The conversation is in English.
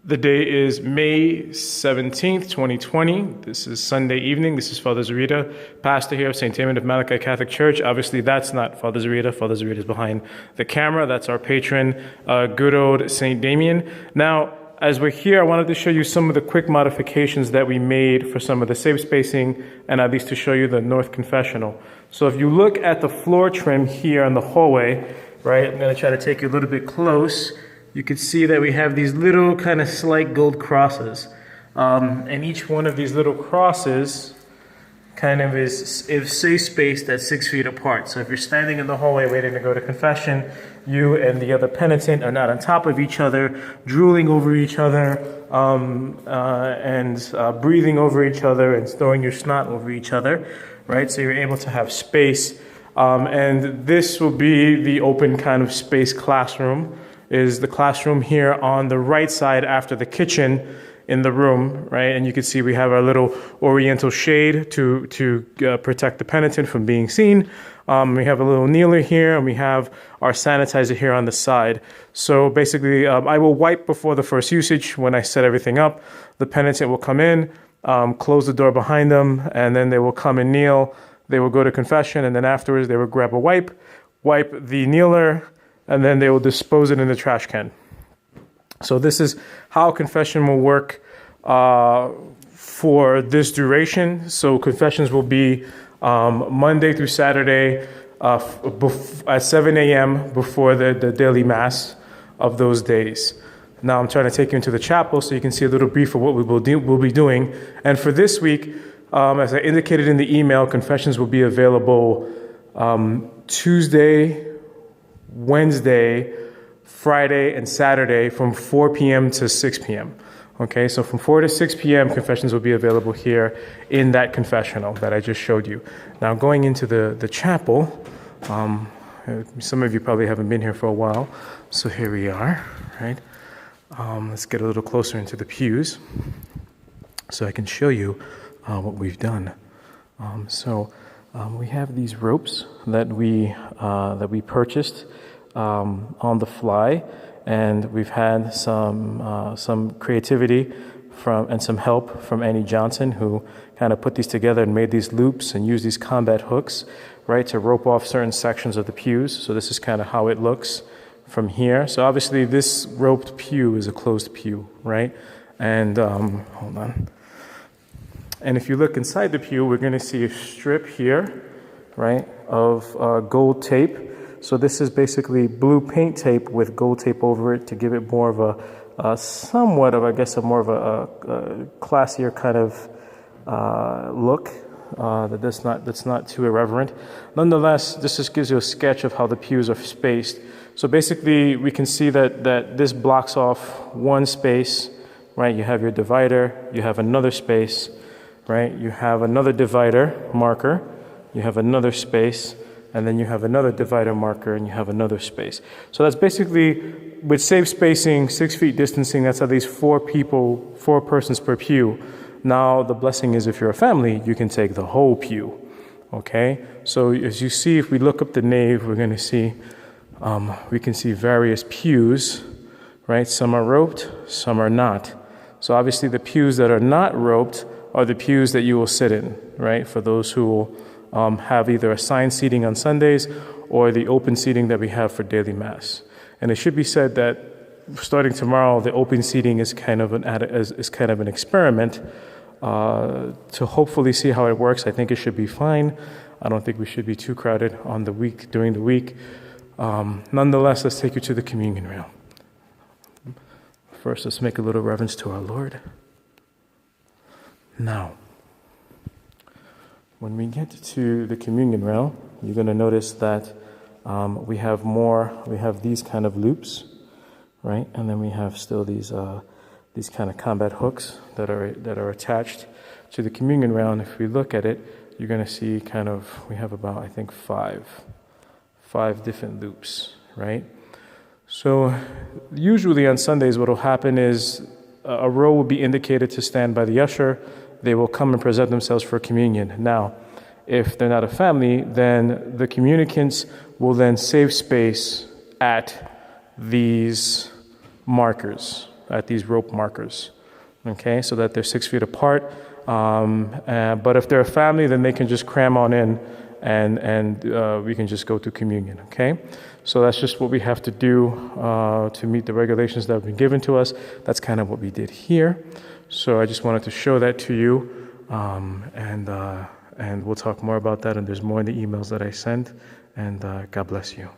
The day is May 17th, 2020. This is Sunday evening. This is Father Zarita, pastor here of St. Damien of Malachi Catholic Church. Obviously, that's not Father Zarita. Father Zarita is behind the camera. That's our patron, good old St. Damien. Now, as we're here, I wanted to show you some of the quick modifications that we made for some of the safe spacing, and at least to show you the North Confessional. So if you look at the floor trim here in the hallway, right, I'm going to try to take you a little bit close. You can see that we have these little kind of slight gold crosses. And each one of these little crosses kind of is safe spaced at 6 feet apart. So if you're standing in the hallway waiting to go to confession, you and the other penitent are not on top of each other, drooling over each other, and breathing over each other and throwing your snot over each other, right? So you're able to have space. And this will be the open kind of space classroom. Is the classroom here on the right side after the kitchen in the room, right? And you can see we have our little oriental shade to protect the penitent from being seen. We have a little kneeler here, and we have our sanitizer here on the side. So basically, I will wipe before the first usage when I set everything up. The penitent will come in, close the door behind them, and then they will come and kneel. They will go to confession, and then afterwards they will grab a wipe the kneeler, and then they will dispose it in the trash can. So this is how confession will work for this duration. So confessions will be Monday through Saturday at 7 a.m. before the daily mass of those days. Now I'm trying to take you into the chapel so you can see a little brief of what we'll be doing. And for this week, as I indicated in the email, confessions will be available Tuesday, Wednesday, Friday, and Saturday from 4 p.m. to 6 p.m. Okay, so from 4 to 6 p.m., confessions will be available here in that confessional that I just showed you. Now, going into the chapel, some of you probably haven't been here for a while, so here we are, right? Let's get a little closer into the pews so I can show you what we've done. We have these ropes that we purchased on the fly, and we've had some creativity and some help from Annie Johnson, who kind of put these together and made these loops and used these combat hooks, right, to rope off certain sections of the pews. So this is kind of how it looks from here. So obviously this roped pew is a closed pew, right? And hold on. And if you look inside the pew, we're going to see a strip here, right, of gold tape. So this is basically blue paint tape with gold tape over it to give it more of a more of a classier kind of look that's not too irreverent. Nonetheless, this just gives you a sketch of how the pews are spaced. So basically, we can see that this blocks off one space, right? You have your divider, you have another space, right? You have another divider marker, you have another space, and then you have another divider marker, and you have another space. So that's basically, with safe spacing, 6 feet distancing, that's at least 4 persons per pew. Now, the blessing is if you're a family, you can take the whole pew, okay? So as you see, if we look up the nave, we're going to see, we can see various pews, right? Some are roped, some are not. So obviously the pews that are not roped are the pews that you will sit in, right? For those who will have either assigned seating on Sundays or the open seating that we have for daily mass. And it should be said that starting tomorrow, the open seating is kind of an experiment to hopefully see how it works. I think it should be fine. I don't think we should be too crowded during the week. Nonetheless, let's take you to the communion rail. First, let's make a little reverence to our Lord. Now, when we get to the communion rail, you're going to notice that we have these kind of loops, right? And then we have still these kind of combat hooks that are attached to the communion rail. And if we look at it, you're going to see we have about, I think, five different loops, right? So usually on Sundays, what will happen is a row will be indicated to stand by the usher. They will come and present themselves for communion. Now, if they're not a family, then the communicants will then save space at these markers, at these rope markers, okay, so that they're 6 feet apart. But if they're a family, then they can just cram on in, and we can just go to communion, okay? So that's just what we have to do to meet the regulations that have been given to us. That's kind of what we did here. So I just wanted to show that to you, and we'll talk more about that, and there's more in the emails that I sent, and God bless you.